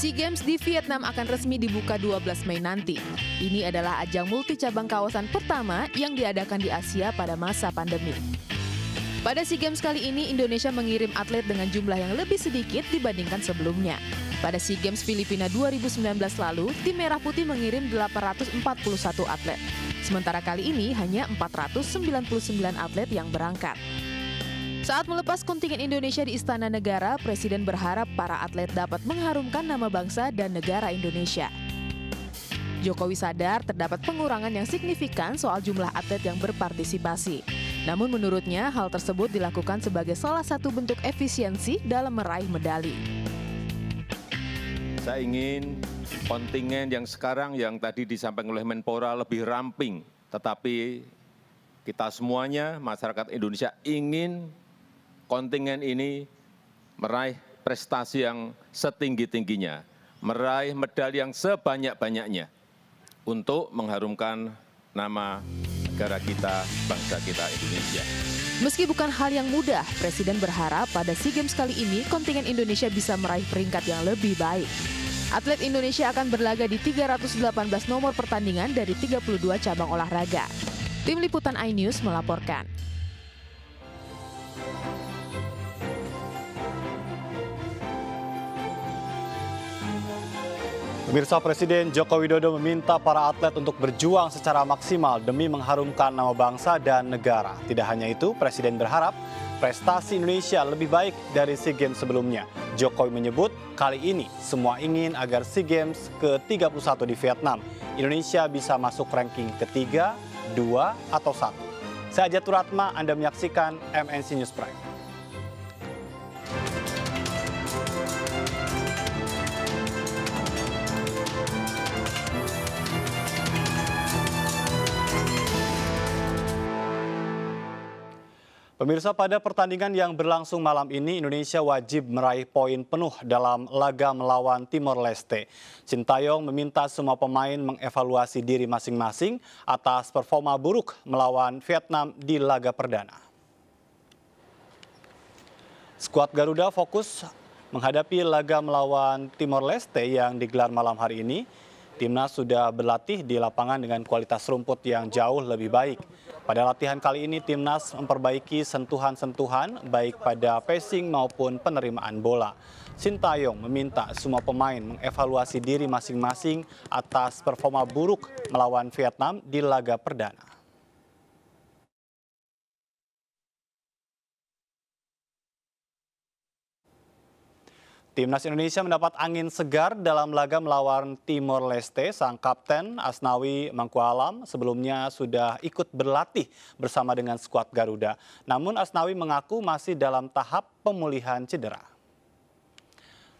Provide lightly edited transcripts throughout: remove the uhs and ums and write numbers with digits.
SEA Games di Vietnam akan resmi dibuka 12 Mei nanti. Ini adalah ajang multi cabang kawasan pertama yang diadakan di Asia pada masa pandemi. Pada SEA Games kali ini, Indonesia mengirim atlet dengan jumlah yang lebih sedikit dibandingkan sebelumnya. Pada SEA Games Filipina 2019 lalu, tim Merah Putih mengirim 841 atlet. Sementara kali ini hanya 499 atlet yang berangkat. Saat melepas kontingen Indonesia di Istana Negara, Presiden berharap para atlet dapat mengharumkan nama bangsa dan negara Indonesia. Jokowi sadar terdapat pengurangan yang signifikan soal jumlah atlet yang berpartisipasi. Namun menurutnya hal tersebut dilakukan sebagai salah satu bentuk efisiensi dalam meraih medali. Saya ingin kontingen yang sekarang yang tadi disampaikan oleh Menpora lebih ramping. Tetapi kita semuanya, masyarakat Indonesia ingin kontingen ini meraih prestasi yang setinggi-tingginya, meraih medali yang sebanyak-banyaknya untuk mengharumkan nama negara kita, bangsa kita Indonesia. Meski bukan hal yang mudah, Presiden berharap pada SEA Games kali ini kontingen Indonesia bisa meraih peringkat yang lebih baik. Atlet Indonesia akan berlaga di 318 nomor pertandingan dari 32 cabang olahraga. Tim Liputan iNews melaporkan. Pemirsa, Presiden Joko Widodo meminta para atlet untuk berjuang secara maksimal demi mengharumkan nama bangsa dan negara. Tidak hanya itu, Presiden berharap prestasi Indonesia lebih baik dari SEA Games sebelumnya. Jokowi menyebut kali ini semua ingin agar SEA Games ke-31 di Vietnam, Indonesia bisa masuk ranking ketiga, 2, atau 1. Saya Jatur Atma, Anda menyaksikan MNC News Prime. Pemirsa, pada pertandingan yang berlangsung malam ini, Indonesia wajib meraih poin penuh dalam laga melawan Timor Leste. Sintayong meminta semua pemain mengevaluasi diri masing-masing atas performa buruk melawan Vietnam di laga perdana. Skuad Garuda fokus menghadapi laga melawan Timor Leste yang digelar malam hari ini. Timnas sudah berlatih di lapangan dengan kualitas rumput yang jauh lebih baik. Pada latihan kali ini, Timnas memperbaiki sentuhan-sentuhan baik pada passing maupun penerimaan bola. Sintayong meminta semua pemain mengevaluasi diri masing-masing atas performa buruk melawan Vietnam di laga perdana. Timnas Indonesia mendapat angin segar dalam laga melawan Timor Leste. Sang kapten Asnawi Mangkualam sebelumnya sudah ikut berlatih bersama dengan skuad Garuda. Namun Asnawi mengaku masih dalam tahap pemulihan cedera.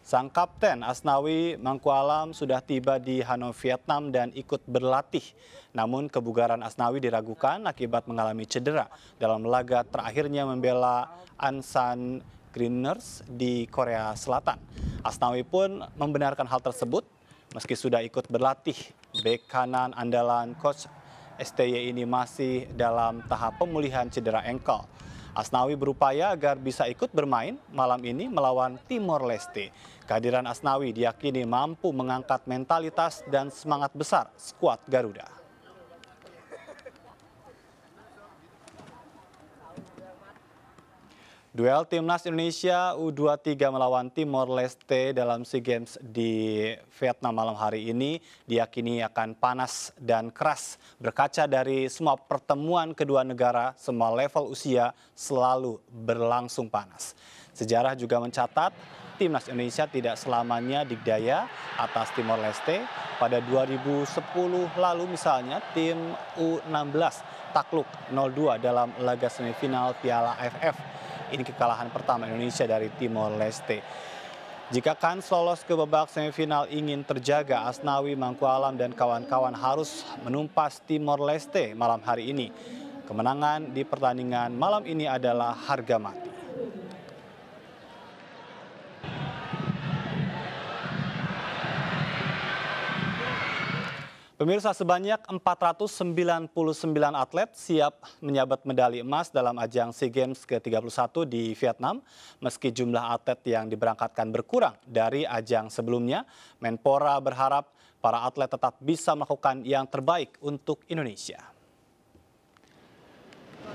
Sang kapten Asnawi Mangkualam sudah tiba di Hanoi, Vietnam dan ikut berlatih. Namun kebugaran Asnawi diragukan akibat mengalami cedera dalam laga terakhirnya membela Ansan Greeners di Korea Selatan. Asnawi pun membenarkan hal tersebut meski sudah ikut berlatih. Bek kanan andalan coach STY ini masih dalam tahap pemulihan cedera engkel. Asnawi berupaya agar bisa ikut bermain malam ini melawan Timor Leste. Kehadiran Asnawi diyakini mampu mengangkat mentalitas dan semangat besar skuad Garuda. Duel Timnas Indonesia U23 melawan Timor Leste dalam SEA Games di Vietnam malam hari ini diyakini akan panas dan keras. Berkaca dari semua pertemuan kedua negara, semua level usia selalu berlangsung panas. Sejarah juga mencatat Timnas Indonesia tidak selamanya dikdaya atas Timor Leste. Pada 2010 lalu misalnya tim U16 takluk 0-2 dalam laga semifinal Piala AFF. Ini kekalahan pertama Indonesia dari Timor Leste. Jika kans lolos ke babak semifinal ingin terjaga, Asnawi Mangkualam dan kawan-kawan harus menumpas Timor Leste malam hari ini. Kemenangan di pertandingan malam ini adalah harga mati. Pemirsa, sebanyak 499 atlet siap menyabet medali emas dalam ajang SEA Games ke-31 di Vietnam. Meski jumlah atlet yang diberangkatkan berkurang dari ajang sebelumnya, Menpora berharap para atlet tetap bisa melakukan yang terbaik untuk Indonesia.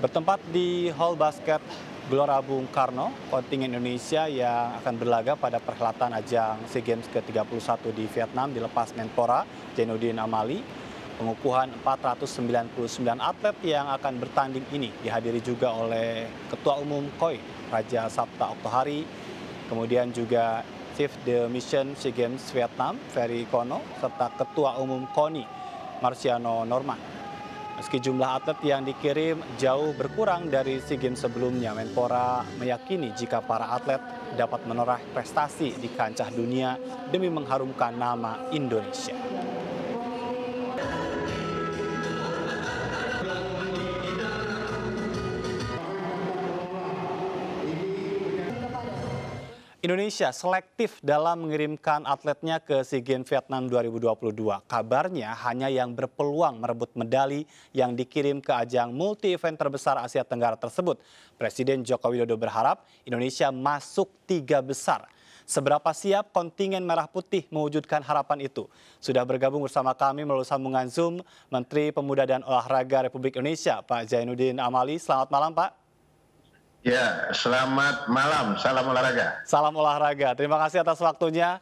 Bertempat di Hall Basket Gelora Bung Karno, kontingen Indonesia yang akan berlaga pada perhelatan ajang SEA Games ke-31 di Vietnam dilepas Menpora Zainuddin Amali. Pengukuhan 499 atlet yang akan bertanding ini dihadiri juga oleh Ketua Umum KOI Raja Sabta Oktohari, kemudian juga Chief the Mission SEA Games Vietnam Ferry Kono, serta Ketua Umum KONI Marciano Norman. Meski jumlah atlet yang dikirim jauh berkurang dari SEA Games sebelumnya, Menpora meyakini jika para atlet dapat menoreh prestasi di kancah dunia demi mengharumkan nama Indonesia. Indonesia selektif dalam mengirimkan atletnya ke SEA Games Vietnam 2022. Kabarnya hanya yang berpeluang merebut medali yang dikirim ke ajang multi-event terbesar Asia Tenggara tersebut. Presiden Joko Widodo berharap Indonesia masuk 3 besar. Seberapa siap kontingen Merah Putih mewujudkan harapan itu? Sudah bergabung bersama kami melalui sambungan Zoom Menteri Pemuda dan Olahraga Republik Indonesia, Pak Zainuddin Amali. Selamat malam, Pak. Ya, selamat malam. Salam olahraga. Salam olahraga. Terima kasih atas waktunya.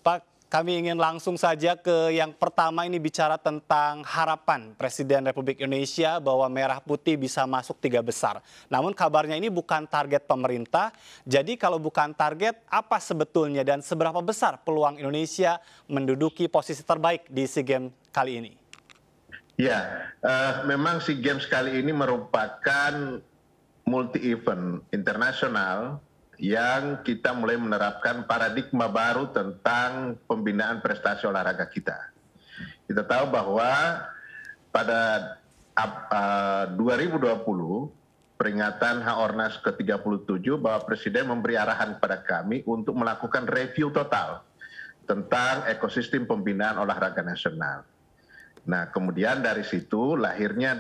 Pak, kami ingin langsung saja ke yang pertama, ini bicara tentang harapan Presiden Republik Indonesia bahwa Merah Putih bisa masuk 3 besar. Namun kabarnya ini bukan target pemerintah. Jadi kalau bukan target, apa sebetulnya dan seberapa besar peluang Indonesia menduduki posisi terbaik di SEA Games kali ini? Ya, memang SEA Games kali ini merupakan multi-event internasional yang kita mulai menerapkan paradigma baru tentang pembinaan prestasi olahraga kita. Kita tahu bahwa pada 2020 peringatan HORNAS ke-37 bahwa Presiden memberi arahan kepada kami untuk melakukan review total tentang ekosistem pembinaan olahraga nasional. Nah, kemudian dari situ lahirnya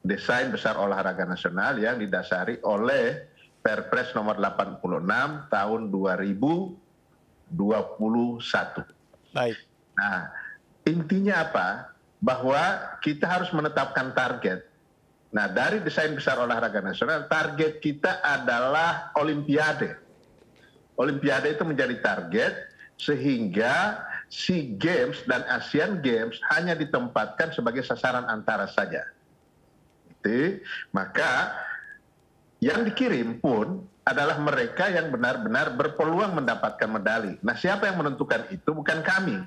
Desain Besar Olahraga Nasional yang didasari oleh Perpres nomor 86 tahun 2021. Baik. Nah, intinya apa? Bahwa kita harus menetapkan target. Nah, dari Desain Besar Olahraga Nasional, target kita adalah Olimpiade. Olimpiade itu menjadi target sehingga SEA Games dan Asian Games hanya ditempatkan sebagai sasaran antara saja. Maka yang dikirim pun adalah mereka yang benar-benar berpeluang mendapatkan medali. Nah, siapa yang menentukan itu? Bukan kami.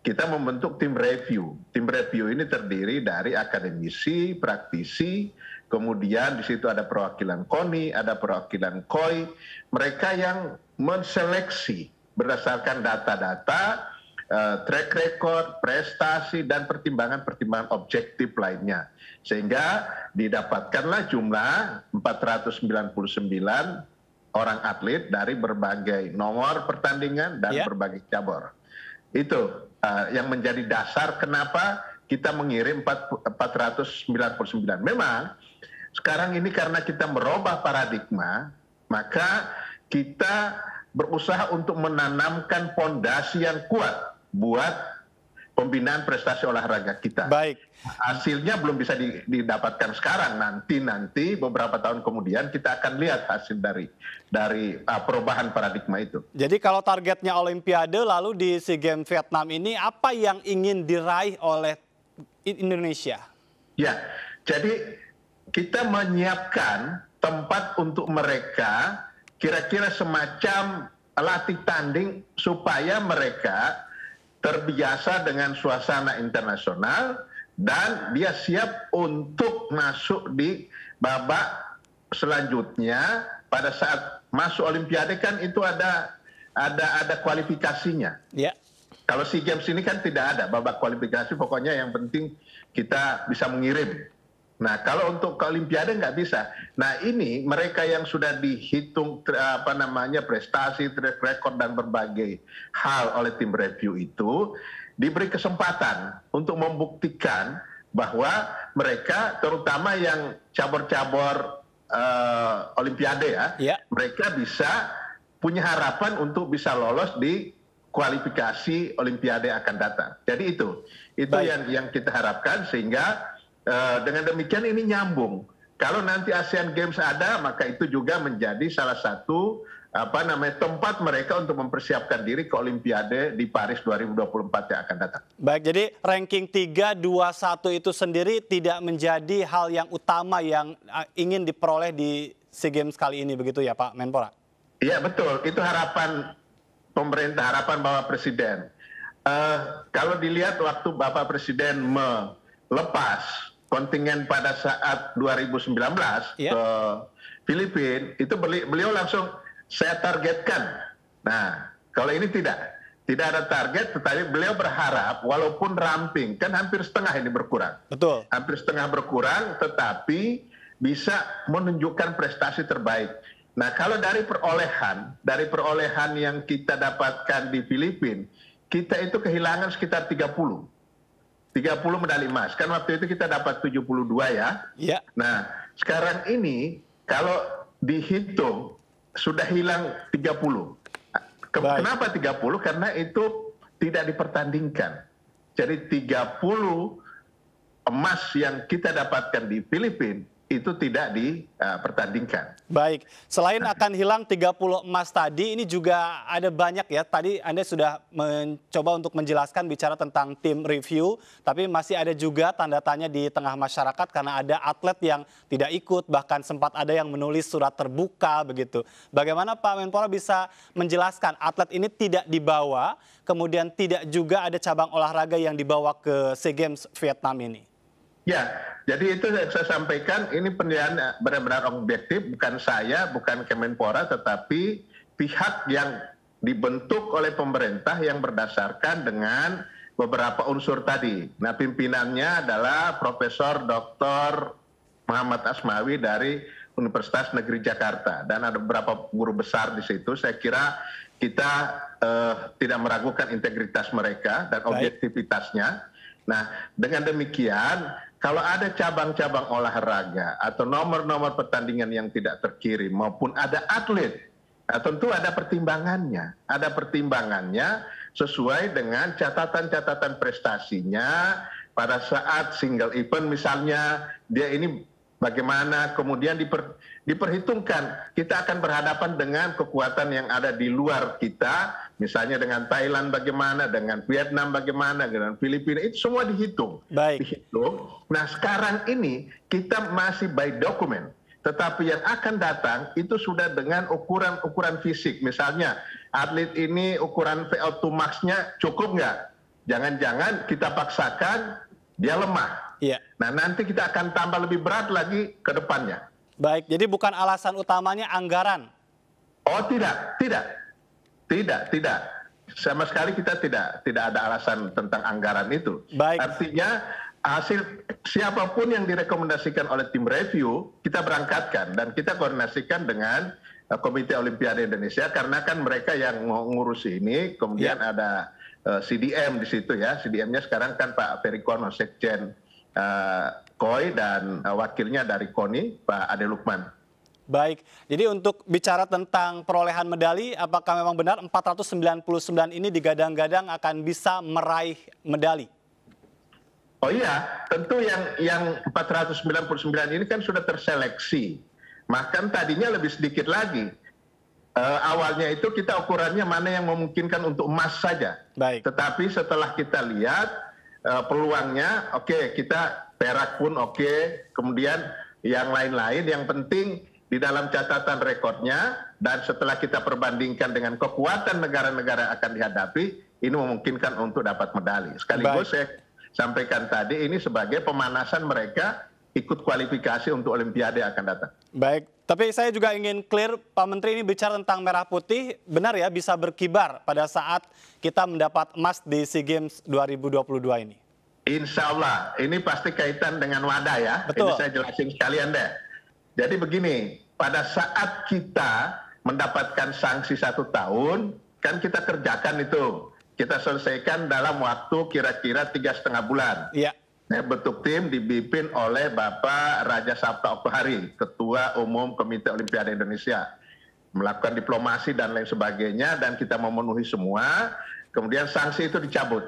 Kita membentuk tim review. Tim review ini terdiri dari akademisi, praktisi, kemudian di situ ada perwakilan KONI, ada perwakilan KOI. Mereka yang menseleksi berdasarkan data-data, track record, prestasi, dan pertimbangan-pertimbangan objektif lainnya. Sehingga didapatkanlah jumlah 499 orang atlet dari berbagai nomor pertandingan dan berbagai cabur. Itu yang menjadi dasar kenapa kita mengirim 499. Memang sekarang ini karena kita merubah paradigma, maka kita berusaha untuk menanamkan fondasi yang kuat buat pembinaan prestasi olahraga kita. Baik. Hasilnya belum bisa didapatkan sekarang. Nanti beberapa tahun kemudian kita akan lihat hasil dari perubahan paradigma itu. Jadi kalau targetnya Olimpiade, lalu di SEA Games Vietnam ini apa yang ingin diraih oleh Indonesia? Ya, jadi kita menyiapkan tempat untuk mereka kira-kira semacam latih tanding supaya mereka terbiasa dengan suasana internasional dan dia siap untuk masuk di babak selanjutnya. Pada saat masuk Olimpiade kan itu ada kualifikasinya. Ya. Kalau SEA Games ini kan tidak ada babak kualifikasi, pokoknya yang penting kita bisa mengirim. Nah, kalau untuk ke Olimpiade nggak bisa. Nah, ini mereka yang sudah dihitung prestasi, track record dan berbagai hal oleh tim review itu diberi kesempatan untuk membuktikan bahwa mereka, terutama yang cabur-cabur Olimpiade ya, mereka bisa punya harapan untuk bisa lolos di kualifikasi Olimpiade akan datang. Jadi itu yang kita harapkan, sehingga dengan demikian ini nyambung. Kalau nanti Asian Games ada, maka itu juga menjadi salah satu tempat mereka untuk mempersiapkan diri ke Olimpiade di Paris 2024 yang akan datang. Baik, jadi ranking 3, 2, 1 itu sendiri tidak menjadi hal yang utama yang ingin diperoleh di SEA Games kali ini, begitu ya Pak Menpora? Iya betul, itu harapan pemerintah, harapan Bapak Presiden. Kalau dilihat waktu Bapak Presiden melepas kontingen pada saat 2019 ke Filipina, itu beliau langsung, saya targetkan. Nah, kalau ini tidak ada target, tetapi beliau berharap walaupun ramping, kan hampir setengah ini berkurang. Betul. Hampir setengah berkurang, tetapi bisa menunjukkan prestasi terbaik. Nah, kalau dari perolehan yang kita dapatkan di Filipina, kita itu kehilangan sekitar 30 medali emas. Kan waktu itu kita dapat 72 ya. Iya. Nah, sekarang ini kalau dihitung sudah hilang 30. Kenapa 30? Karena itu tidak dipertandingkan. Jadi 30 emas yang kita dapatkan di Filipina itu tidak dipertandingkan. Baik, selain akan hilang 30 emas tadi, ini juga ada banyak ya. Tadi Anda sudah mencoba untuk menjelaskan bicara tentang tim review, tapi masih ada juga tanda tanya di tengah masyarakat karena ada atlet yang tidak ikut, bahkan sempat ada yang menulis surat terbuka begitu. Bagaimana Pak Menpora bisa menjelaskan atlet ini tidak dibawa, kemudian tidak juga ada cabang olahraga yang dibawa ke SEA Games Vietnam ini? Ya, jadi itu yang saya sampaikan, ini penilaian benar-benar objektif, bukan saya, bukan Kemenpora, tetapi pihak yang dibentuk oleh pemerintah yang berdasarkan dengan beberapa unsur tadi. Nah, pimpinannya adalah Profesor Dr. Muhammad Asmawi dari Universitas Negeri Jakarta, dan ada beberapa guru besar di situ. Saya kira kita tidak meragukan integritas mereka dan objektivitasnya. Nah, dengan demikian, kalau ada cabang-cabang olahraga atau nomor-nomor pertandingan yang tidak terkirim maupun ada atlet, tentu ada pertimbangannya. Ada pertimbangannya sesuai dengan catatan-catatan prestasinya pada saat single event misalnya, dia ini bagaimana, kemudian diperhitungkan kita akan berhadapan dengan kekuatan yang ada di luar kita, misalnya dengan Thailand bagaimana, dengan Vietnam bagaimana, dengan Filipina, itu semua dihitung. Dihitung. Nah, sekarang ini kita masih by document, tetapi yang akan datang itu sudah dengan ukuran fisik. Misalnya atlet ini ukuran VO2 max-nya cukup nggak? Jangan-jangan kita paksakan dia lemah. Iya. Nah, nanti kita akan tambah lebih berat lagi ke depannya. Baik, jadi bukan alasan utamanya anggaran? Oh, tidak. Sama sekali kita tidak ada alasan tentang anggaran itu. Baik. Artinya hasil siapapun yang direkomendasikan oleh tim review, kita berangkatkan dan kita koordinasikan dengan Komite Olimpiade Indonesia, karena kan mereka yang ngurus ini, kemudian ada CDM di situ ya. CDM-nya sekarang kan Pak Ferry Kono, Sekjen KOI, dan wakilnya dari KONI, Pak Ade Lukman. Baik, jadi untuk bicara tentang perolehan medali, apakah memang benar 499 ini digadang-gadang akan bisa meraih medali? Oh iya, tentu yang 499 ini kan sudah terseleksi. Bahkan tadinya lebih sedikit lagi. Awalnya itu kita ukurannya mana yang memungkinkan untuk emas saja. Baik. Tetapi setelah kita lihat peluangnya, oke, kita perak pun oke, kemudian yang lain-lain, yang penting di dalam catatan rekornya, dan setelah kita perbandingkan dengan kekuatan negara-negara yang akan dihadapi, ini memungkinkan untuk dapat medali. Sekaligus saya sampaikan tadi, ini sebagai pemanasan mereka ikut kualifikasi untuk Olimpiade yang akan datang. Baik, tapi saya juga ingin clear, Pak Menteri, ini bicara tentang merah putih, benar ya bisa berkibar pada saat kita mendapat emas di SEA Games 2022 ini? Insya Allah, ini pasti kaitan dengan wadah ya. Betul. Ini saya jelasin sekalian deh. Jadi begini, pada saat kita mendapatkan sanksi 1 tahun, kan kita kerjakan itu. kita selesaikan dalam waktu kira-kira 3,5 bulan. Iya. Saya bentuk tim dipimpin oleh Bapak Raja Sabta Oktohari, Ketua Umum Komite Olimpiade Indonesia. Melakukan diplomasi dan lain sebagainya, dan kita memenuhi semua, kemudian sanksi itu dicabut.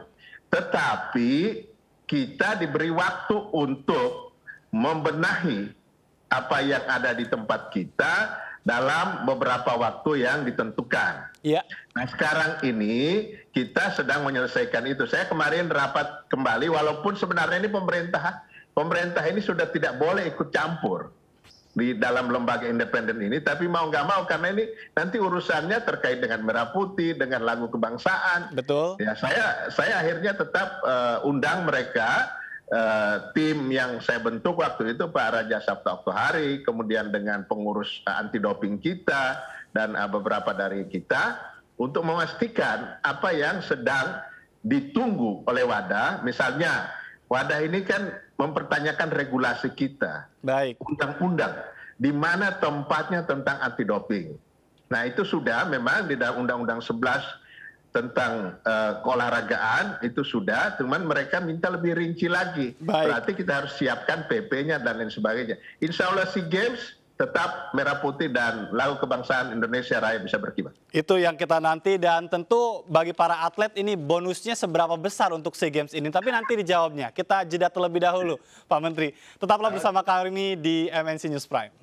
Tetapi kita diberi waktu untuk membenahi apa yang ada di tempat kita dalam beberapa waktu yang ditentukan. Iya. Nah sekarang ini kita sedang menyelesaikan itu. Saya kemarin rapat kembali, walaupun sebenarnya ini pemerintah ini sudah tidak boleh ikut campur di dalam lembaga independen ini, tapi mau nggak mau karena ini nanti urusannya terkait dengan merah putih, dengan lagu kebangsaan. Betul. Ya saya akhirnya tetap undang mereka. Tim yang saya bentuk waktu itu Pak Raja Sabta Oktohari, kemudian dengan pengurus anti doping kita dan beberapa dari kita untuk memastikan apa yang sedang ditunggu oleh WADA. Misalnya WADA ini kan mempertanyakan regulasi kita, Baik. undang-undang di mana tempatnya tentang anti doping. Nah itu sudah memang di dalam Undang-Undang 11 tentang keolahragaan itu sudah, cuman mereka minta lebih rinci lagi. Baik. Berarti kita harus siapkan PP-nya dan lain sebagainya. Insya Allah SEA Games tetap merah putih dan lagu kebangsaan Indonesia Raya bisa berkibar. Itu yang kita nanti, dan tentu bagi para atlet ini bonusnya seberapa besar untuk SEA Games ini. Tapi nanti dijawabnya. Kita jeda terlebih dahulu, Pak Menteri. Tetaplah bersama kami di MNC News Prime.